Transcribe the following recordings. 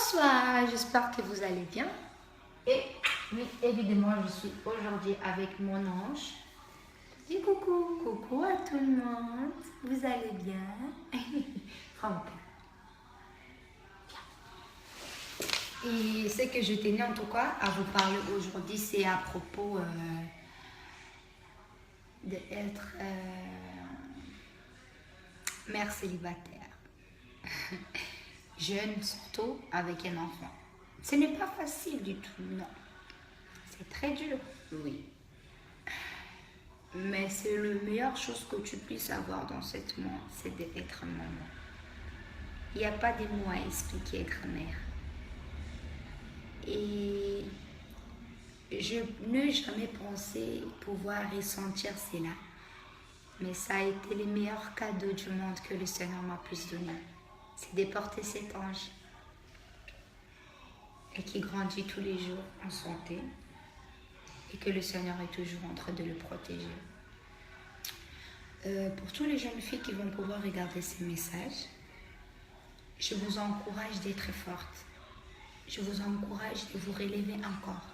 Bonsoir, j'espère que vous allez bien. Et oui, évidemment, je suis aujourd'hui avec mon ange. Dis coucou. Coucou à tout le monde. Vous allez bien? Franck. Et ce que je tenais en tout cas à vous parler aujourd'hui, c'est à propos d'être mère célibataire. Jeune surtout avec un enfant. Ce n'est pas facile du tout, non. C'est très dur, oui. Mais c'est la meilleure chose que tu puisses avoir dans cette monde, c'est d'être maman. Il n'y a pas de mots à expliquer être mère. Et je n'ai jamais pensé pouvoir ressentir cela. Mais ça a été le meilleur cadeau du monde que le Seigneur m'a pu donner. C'est de porter cet ange. Et qui grandit tous les jours en santé. Et que le Seigneur est toujours en train de le protéger. Pour toutes les jeunes filles qui vont pouvoir regarder ces messages, je vous encourage d'être forte. Je vous encourage de vous relever encore.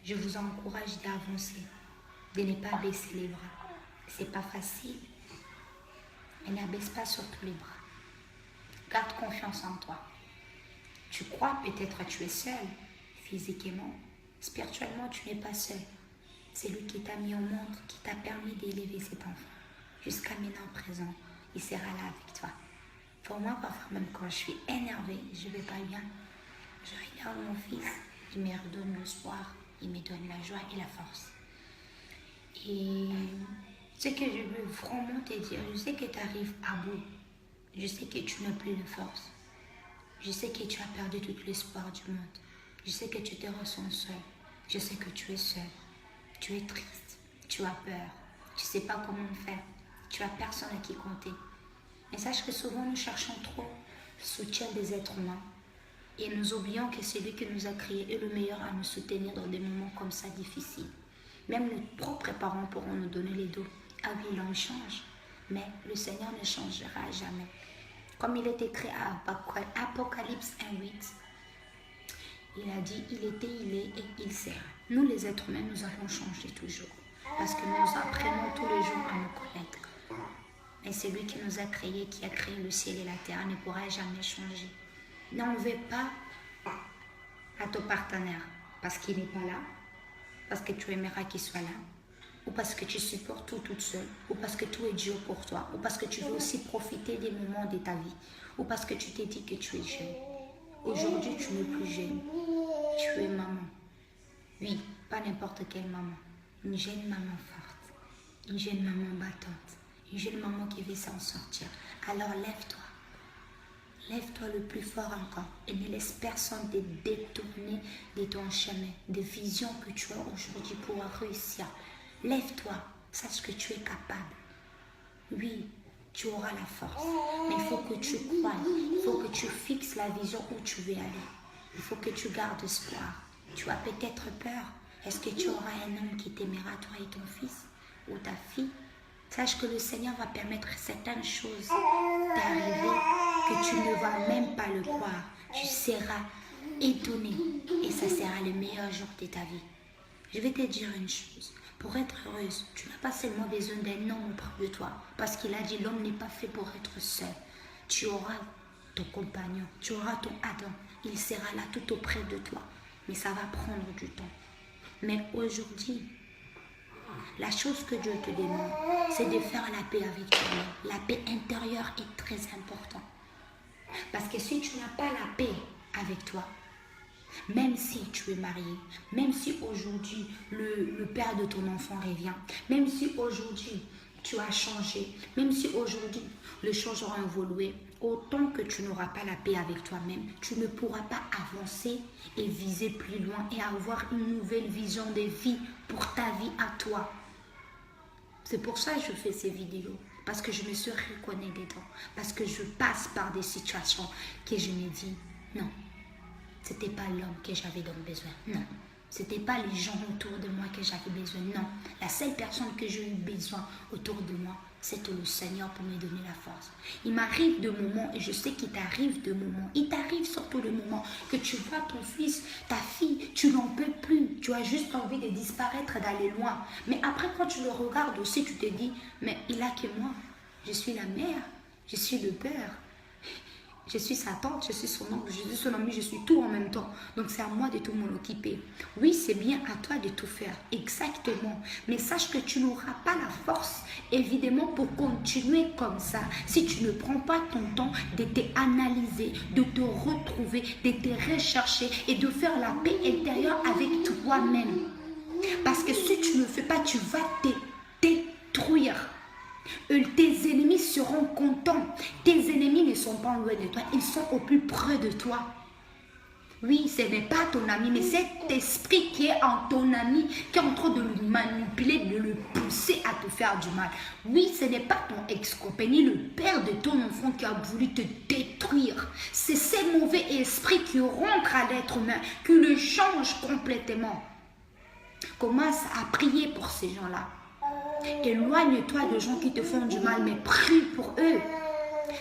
Je vous encourage d'avancer, de ne pas baisser les bras. C'est pas facile, mais n'abaisse pas surtout les bras. Garde confiance en toi. Tu crois peut-être que tu es seule, physiquement, spirituellement tu n'es pas seule. C'est lui qui t'a mis au monde, qui t'a permis d'élever cet enfant. Jusqu'à maintenant présent, il sera là avec toi. Pour moi, parfois même quand je suis énervée, je ne vais pas bien. Je regarde mon fils, il me redonne l'espoir, il me donne la joie et la force. Et ce que je veux vraiment te dire, je sais que tu arrives à bout. Je sais que tu n'as plus de force. Je sais que tu as perdu tout l'espoir du monde. Je sais que tu te ressens seul. Je sais que tu es seul. Tu es triste. Tu as peur. Tu ne sais pas comment faire. Tu n'as personne à qui compter. Mais sache que souvent nous cherchons trop le soutien des êtres humains. Et nous oublions que celui qui nous a créés est le meilleur à nous soutenir dans des moments comme ça difficiles. Même nos propres parents pourront nous donner les dos. Ah oui, l'homme change. Mais le Seigneur ne changera jamais. Comme il est écrit à Apocalypse 1:8, il a dit, il était, il est et il sera. Nous les êtres humains, nous allons changer toujours. Parce que nous apprenons tous les jours à nous connaître. Mais celui qui nous a créés, qui a créé le ciel et la terre, ne pourra jamais changer. N'en veux pas à ton partenaire parce qu'il n'est pas là, parce que tu aimeras qu'il soit là, ou parce que tu supportes tout toute seule, ou parce que tout est dur pour toi, ou parce que tu veux aussi profiter des moments de ta vie, ou parce que tu t'es dit que tu es jeune. Aujourd'hui, tu n'es plus jeune. Tu es maman. Oui, pas n'importe quelle maman. Une jeune maman forte, une jeune maman battante, une jeune maman qui veut s'en sortir. Alors lève-toi. Lève-toi le plus fort encore et ne laisse personne te détourner de ton chemin, des visions que tu as aujourd'hui pour réussir. Lève-toi, sache que tu es capable. Oui, tu auras la force, mais il faut que tu croies, il faut que tu fixes la vision où tu veux aller. Il faut que tu gardes espoir. Tu as peut-être peur. Est-ce que tu auras un homme qui t'aimera, toi et ton fils ou ta fille? Sache que le Seigneur va permettre certaines choses d'arriver que tu ne vas même pas le croire. Tu seras étonné et ça sera le meilleur jour de ta vie. Je vais te dire une chose. Pour être heureuse, tu n'as pas seulement besoin d'un homme auprès de toi. Parce qu'il a dit l'homme n'est pas fait pour être seul. Tu auras ton compagnon, tu auras ton Adam. Il sera là tout auprès de toi. Mais ça va prendre du temps. Mais aujourd'hui, la chose que Dieu te demande, c'est de faire la paix avec toi-même. La paix intérieure est très importante. Parce que si tu n'as pas la paix avec toi, même si tu es marié, même si aujourd'hui le père de ton enfant revient, même si aujourd'hui tu as changé, même si aujourd'hui les choses auront évolué, autant que tu n'auras pas la paix avec toi-même, tu ne pourras pas avancer et viser plus loin et avoir une nouvelle vision de vie pour ta vie à toi. C'est pour ça que je fais ces vidéos. Parce que je me suis reconnue dedans. Parce que je passe par des situations que je me dis, non, ce n'était pas l'homme que j'avais donc besoin. Non, ce n'était pas les gens autour de moi que j'avais besoin. Non, la seule personne que j'ai eu besoin autour de moi, c'était le Seigneur pour me donner la force. Il m'arrive de moments, et je sais qu'il t'arrive de moments, il t'arrive surtout le moment, que tu vois ton fils, ta fille, tu n'en peux plus. Tu as juste envie de disparaître, d'aller loin. Mais après, quand tu le regardes aussi, tu te dis, mais il a que moi. Je suis la mère, je suis le père. Je suis sa tante, je suis son oncle, je suis son ami, je suis tout en même temps. Donc c'est à moi de tout m'en occuper. Oui, c'est bien à toi de tout faire, exactement. Mais sache que tu n'auras pas la force, évidemment, pour continuer comme ça. Si tu ne prends pas ton temps de t'analyser, de te retrouver, de te rechercher et de faire la paix intérieure avec toi-même. Parce que si tu ne le fais pas, tu vas te détruire. Tes ennemis seront contents. Tes ennemis ne sont pas loin de toi, ils sont au plus près de toi. Oui, ce n'est pas ton ami, mais cet esprit qui est en ton ami, qui est en train de le manipuler, de le pousser à te faire du mal. Oui, ce n'est pas ton ex-copain, ni le père de ton enfant qui a voulu te détruire. C'est ces mauvais esprits qui rentrent à l'être humain, qui le changent complètement. Commence à prier pour ces gens-là. Éloigne-toi de gens qui te font du mal, mais prie pour eux.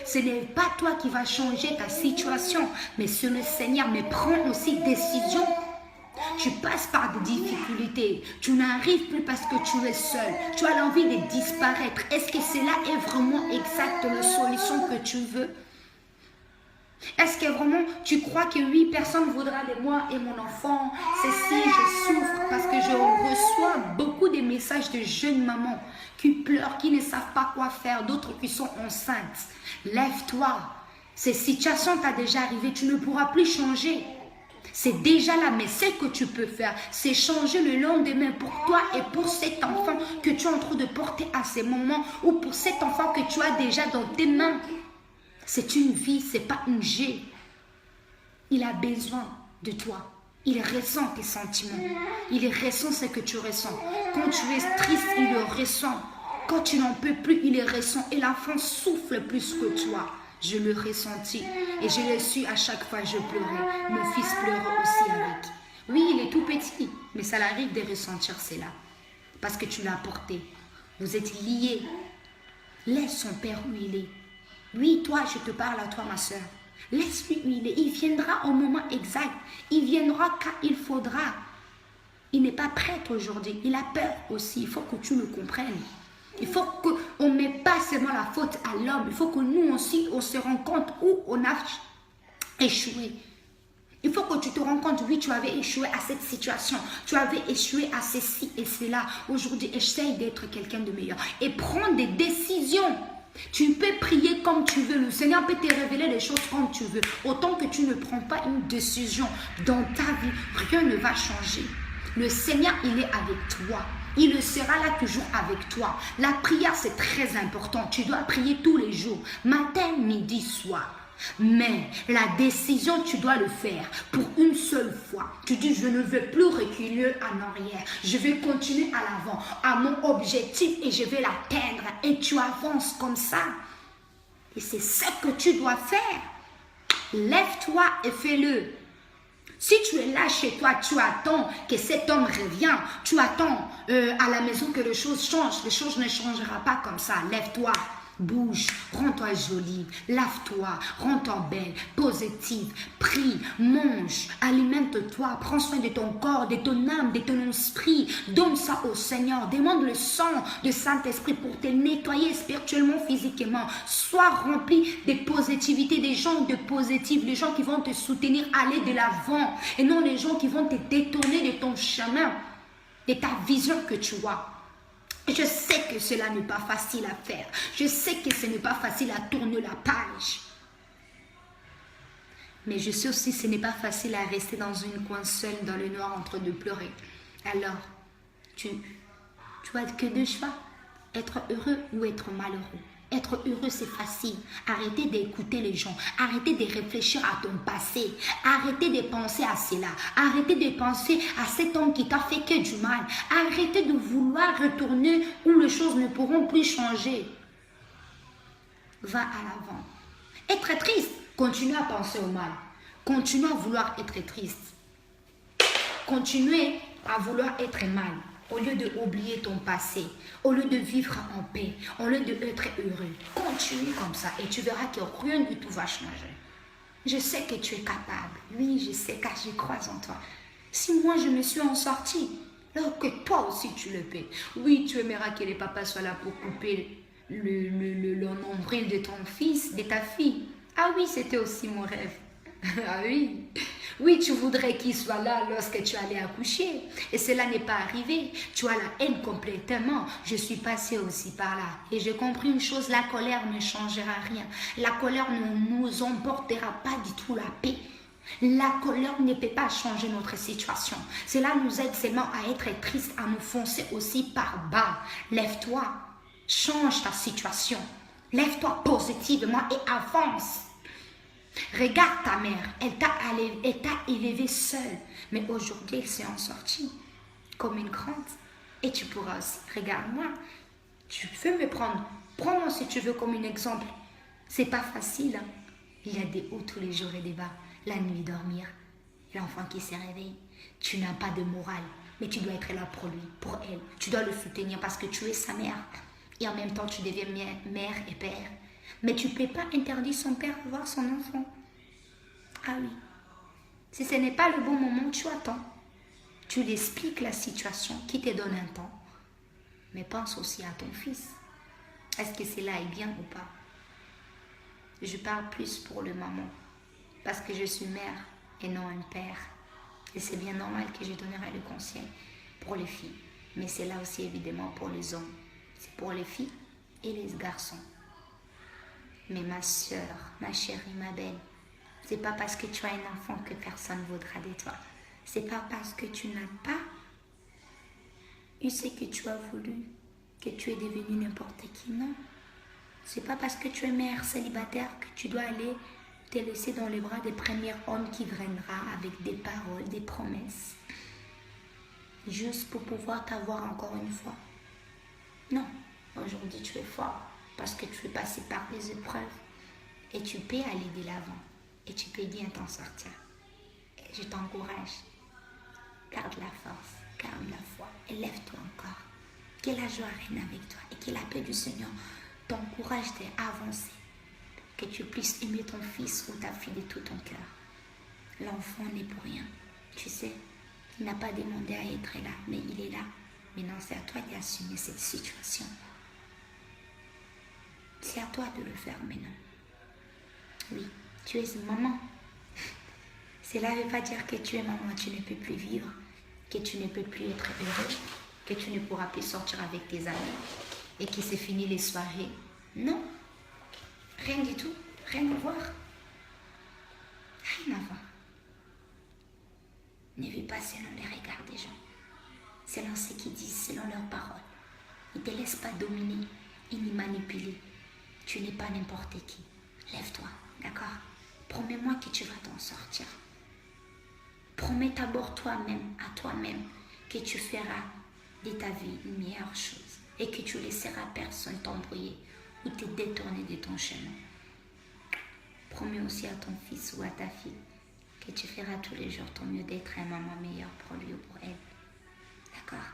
Ce n'est pas toi qui vas changer ta situation, mais c'est le Seigneur. Mais prends aussi décision. Tu passes par des difficultés. Tu n'arrives plus parce que tu es seul. Tu as l'envie de disparaître. Est-ce que cela est vraiment exact la solution que tu veux? Est-ce que vraiment tu crois que oui, personne ne voudra de moi et mon enfant? C'est si je souffre parce que je reçois beaucoup de messages de jeunes mamans qui pleurent, qui ne savent pas quoi faire, d'autres qui sont enceintes. Lève-toi. Ces situations t'ont déjà arrivé, tu ne pourras plus changer. C'est déjà là, mais ce que tu peux faire, c'est changer le lendemain pour toi et pour cet enfant que tu es en train de porter à ces moments ou pour cet enfant que tu as déjà dans tes mains. C'est une vie, ce n'est pas une G. Il a besoin de toi. Il ressent tes sentiments. Il ressent ce que tu ressens. Quand tu es triste, il le ressent. Quand tu n'en peux plus, il le ressent. Et l'enfant souffle plus que toi. Je le ressentis. Et je le suis à chaque fois, je pleurais. Mon fils pleurait aussi avec. Oui, il est tout petit, mais ça l'arrive de ressentir cela. Parce que tu l'as porté. Vous êtes liés. Laisse son père où il est. Oui, toi, je te parle à toi, ma soeur. Laisse-lui où il est. Il viendra au moment exact. Il viendra quand il faudra. Il n'est pas prêt aujourd'hui. Il a peur aussi. Il faut que tu le comprennes. Il faut qu'on ne mette pas seulement la faute à l'homme. Il faut que nous aussi, on se rende compte où on a échoué. Il faut que tu te rends compte, oui, tu avais échoué à cette situation. Tu avais échoué à ceci et cela. Aujourd'hui, essaye d'être quelqu'un de meilleur. Et prends des décisions. Tu peux prier comme tu veux. Le Seigneur peut te révéler les choses comme tu veux. Autant que tu ne prends pas une décision dans ta vie, rien ne va changer. Le Seigneur, il est avec toi. Il sera là toujours avec toi. La prière, c'est très important. Tu dois prier tous les jours. Matin, midi, soir. Mais la décision, tu dois le faire pour une seule fois. Tu dis, je ne veux plus reculer en arrière. Je vais continuer à l'avant, à mon objectif et je vais l'atteindre. Et tu avances comme ça. Et c'est ce que tu dois faire. Lève-toi et fais-le. Si tu es là chez toi, tu attends que cet homme revienne. Tu attends à la maison que les choses changent. Les choses ne changeront pas comme ça. Lève-toi. Bouge, rends-toi jolie, lave-toi, rends-toi belle, positive, prie, mange, alimente-toi, prends soin de ton corps, de ton âme, de ton esprit, donne ça au Seigneur, demande le sang de Saint-Esprit pour te nettoyer spirituellement, physiquement, sois rempli de positivité, des gens de positifs, les gens qui vont te soutenir, aller de l'avant, et non les gens qui vont te détourner de ton chemin, de ta vision que tu as. Je sais que cela n'est pas facile à faire. Je sais que ce n'est pas facile à tourner la page. Mais je sais aussi que ce n'est pas facile à rester dans une coin seule, dans le noir, en train de pleurer. Alors, tu as que deux choix. Être heureux ou être malheureux. Être heureux, c'est facile. Arrêtez d'écouter les gens. Arrêtez de réfléchir à ton passé. Arrêtez de penser à cela. Arrêtez de penser à cet homme qui t'a fait que du mal. Arrêtez de vouloir retourner où les choses ne pourront plus changer. Va à l'avant. Être triste, continue à penser au mal. Continue à vouloir être triste. Continuez à vouloir être mal. Au lieu d'oublier ton passé, au lieu de vivre en paix, au lieu d'être heureux, continue comme ça et tu verras que rien du tout va changer. Je sais que tu es capable. Oui, je sais car je crois en toi. Si moi je me suis en sortie, alors que toi aussi tu le peux. Oui, tu aimeras que les papas soient là pour couper le nombril de ton fils, de ta fille. Ah oui, c'était aussi mon rêve. Ah oui. Oui, tu voudrais qu'il soit là lorsque tu allais accoucher. Et cela n'est pas arrivé. Tu as la haine complètement. Je suis passée aussi par là. Et j'ai compris une chose, la colère ne changera rien. La colère ne nous emportera pas du tout la paix. La colère ne peut pas changer notre situation. Cela nous aide seulement à être triste, à nous foncer aussi par bas. Lève-toi, change ta situation. Lève-toi positivement et avance. Regarde ta mère, elle t'a élevé seule, mais aujourd'hui elle s'est en sortie comme une grande. Et tu pourras aussi, regarde-moi, tu peux me prendre, prends-moi si tu veux comme un exemple. C'est pas facile, hein? Il y a des hauts tous les jours et des bas, la nuit dormir, l'enfant qui se réveille. Tu n'as pas de morale, mais tu dois être là pour lui, pour elle. Tu dois le soutenir parce que tu es sa mère. Et en même temps, tu deviens mère et père. Mais tu ne peux pas interdire son père de voir son enfant. Ah oui. Si ce n'est pas le bon moment, tu attends. Tu lui expliques la situation qui te donne un temps. Mais pense aussi à ton fils. Est-ce que cela est bien ou pas? Je parle plus pour le maman. Parce que je suis mère et non un père. Et c'est bien normal que je donnerai le conseil pour les filles. Mais c'est là aussi évidemment pour les hommes. C'est pour les filles et les garçons. Mais ma soeur, ma chérie, ma belle, c'est pas parce que tu as un enfant que personne ne voudra de toi. C'est pas parce que tu n'as pas eu ce que tu as voulu que tu es devenu n'importe qui, non. C'est pas parce que tu es mère célibataire que tu dois aller te laisser dans les bras des premiers hommes qui viendra avec des paroles, des promesses. Juste pour pouvoir t'avoir encore une fois. Non, aujourd'hui tu es fort parce que tu es passé par les épreuves et tu peux aller de l'avant et tu peux bien t'en sortir. Et je t'encourage. Garde la force, garde la foi et lève-toi encore. Que la joie règne avec toi et que la paix du Seigneur t'encourage d'avancer. Que tu puisses aimer ton fils ou ta fille de tout ton cœur. L'enfant n'est pour rien. Tu sais, il n'a pas demandé à être là, mais il est là. Maintenant, c'est à toi d'assumer cette situation. C'est à toi de le faire maintenant. Oui, tu es une maman. Cela ne veut pas dire que tu es maman, tu ne peux plus vivre, que tu ne peux plus être heureux, que tu ne pourras plus sortir avec tes amis et que c'est fini les soirées. Non, rien du tout, rien à voir. Rien à voir. Ne vis pas selon les regards des gens, selon ce qu'ils disent, selon leurs paroles. Ne te laisse pas dominer et ni manipuler. Tu n'es pas n'importe qui. Lève-toi, d'accord? Promets-moi que tu vas t'en sortir. Promets d'abord toi-même, à toi-même, que tu feras de ta vie une meilleure chose et que tu laisseras personne t'embrouiller ou te détourner de ton chemin. Promets aussi à ton fils ou à ta fille que tu feras tous les jours ton mieux d'être un maman meilleur pour lui ou pour elle. D'accord?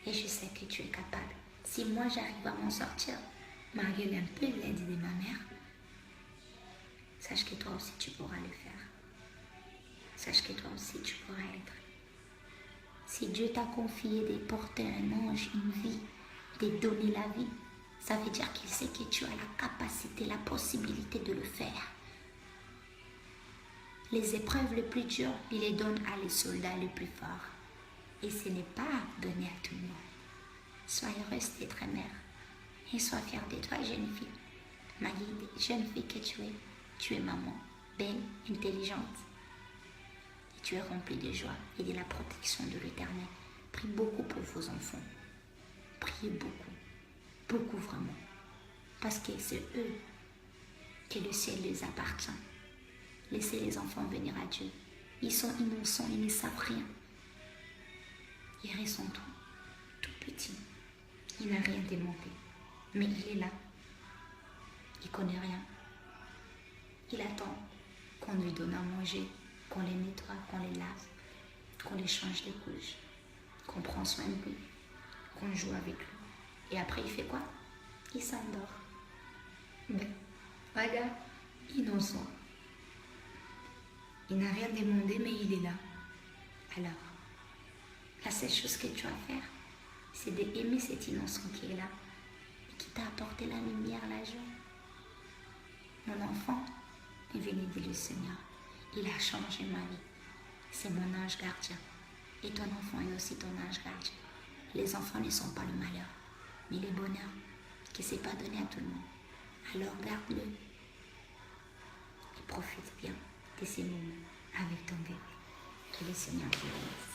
Et je sais que tu es capable. Si moi j'arrive à m'en sortir, malgré un peu l'aide de ma mère, sache que toi aussi tu pourras le faire. Sache que toi aussi tu pourras être. Si Dieu t'a confié de porter un ange, une vie, de donner la vie, ça veut dire qu'il sait que tu as la capacité, la possibilité de le faire. Les épreuves les plus dures, il les donne à les soldats les plus forts. Et ce n'est pas donné à tout le monde. Sois heureuse d'être mère. Et sois fière de toi, jeune fille. Marie, jeune fille que tu es maman, belle, intelligente. Et tu es remplie de joie et de la protection de l'Éternel. Prie beaucoup pour vos enfants. Priez beaucoup. Beaucoup vraiment. Parce que c'est eux que le ciel les appartient. Laissez les enfants venir à Dieu. Ils sont innocents, ils ne savent rien. Ils restent tout petits. Il n'a rien demandé. Mais il est là. Il ne connaît rien. Il attend qu'on lui donne à manger, qu'on les nettoie, qu'on les lave, qu'on les change les couches, qu'on prend soin de lui, qu'on joue avec lui. Et après, il fait quoi? Il s'endort. Ben, regarde, innocent. Il n'a rien demandé, mais il est là. Alors, la seule chose que tu as à faire, c'est d'aimer cet innocent qui est là et qui t'a apporté la lumière, la joie. Mon enfant est venu dire le Seigneur. Il a changé ma vie. C'est mon ange gardien. Et ton enfant est aussi ton ange gardien. Les enfants ne sont pas le malheur, mais le bonheur qui ne s'est pas donné à tout le monde. Alors garde-le et profite bien de ces moments avec ton bébé. Que le Seigneur te bénisse.